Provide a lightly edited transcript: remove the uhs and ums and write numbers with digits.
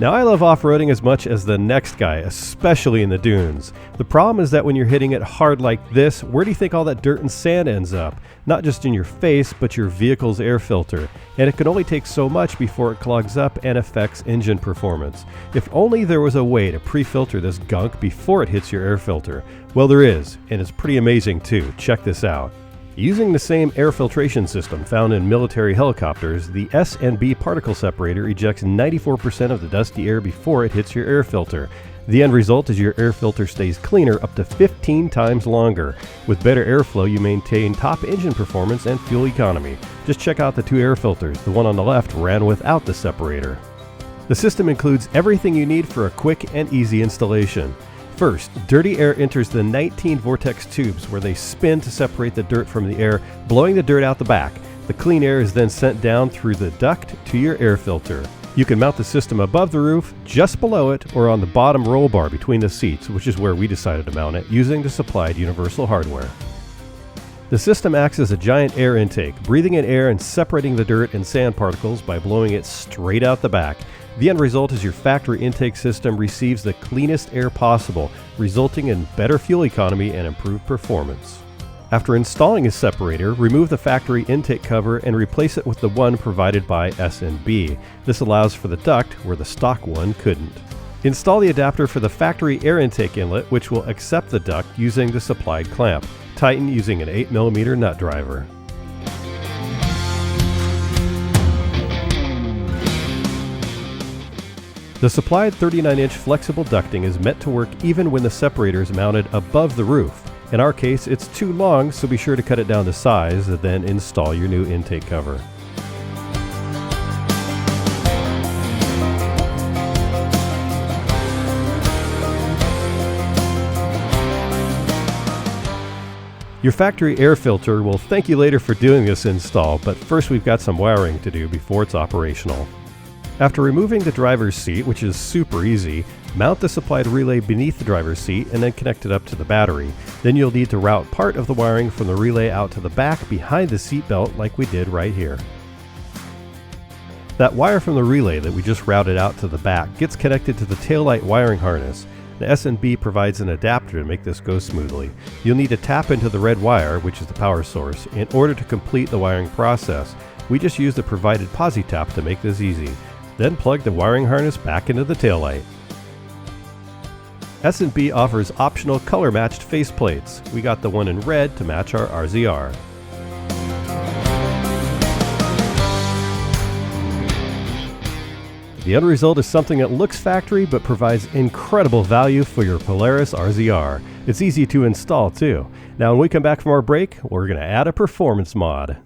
Now I love off-roading as much as the next guy, especially in the dunes. The problem is that when you're hitting it hard like this, where do you think all that dirt and sand ends up? Not just in your face, but your vehicle's air filter. And it can only take so much before it clogs up and affects engine performance. If only there was a way to pre-filter this gunk before it hits your air filter. Well, there is, and it's pretty amazing too. Check this out. Using the same air filtration system found in military helicopters, the S&B Particle Separator ejects 94% of the dusty air before it hits your air filter. The end result is your air filter stays cleaner up to 15 times longer. With better airflow, you maintain top engine performance and fuel economy. Just check out the two air filters. The one on the left ran without the separator. The system includes everything you need for a quick and easy installation. First, dirty air enters the 19 vortex tubes where they spin to separate the dirt from the air, blowing the dirt out the back. The clean air is then sent down through the duct to your air filter. You can mount the system above the roof, just below it, or on the bottom roll bar between the seats, which is where we decided to mount it, using the supplied universal hardware. The system acts as a giant air intake, breathing in air and separating the dirt and sand particles by blowing it straight out the back. The end result is your factory intake system receives the cleanest air possible, resulting in better fuel economy and improved performance. After installing a separator, remove the factory intake cover and replace it with the one provided by S&B. This allows for the duct where the stock one couldn't. Install the adapter for the factory air intake inlet, which will accept the duct using the supplied clamp. Tighten using an 8mm nut driver. The supplied 39-inch flexible ducting is meant to work even when the separator is mounted above the roof. In our case, it's too long, so be sure to cut it down to size and then install your new intake cover. Your factory air filter will thank you later for doing this install, but first we've got some wiring to do before it's operational. After removing the driver's seat, which is super easy, mount the supplied relay beneath the driver's seat and then connect it up to the battery. Then you'll need to route part of the wiring from the relay out to the back behind the seat belt like we did right here. That wire from the relay that we just routed out to the back gets connected to the taillight wiring harness. The S&B provides an adapter to make this go smoothly. You'll need to tap into the red wire, which is the power source, in order to complete the wiring process. We just used the provided posi tap to make this easy. Then plug the wiring harness back into the taillight. S&B offers optional color-matched faceplates. We got the one in red to match our RZR. The end result is something that looks factory but provides incredible value for your Polaris RZR. It's easy to install too. Now when we come back from our break, we're going to add a performance mod.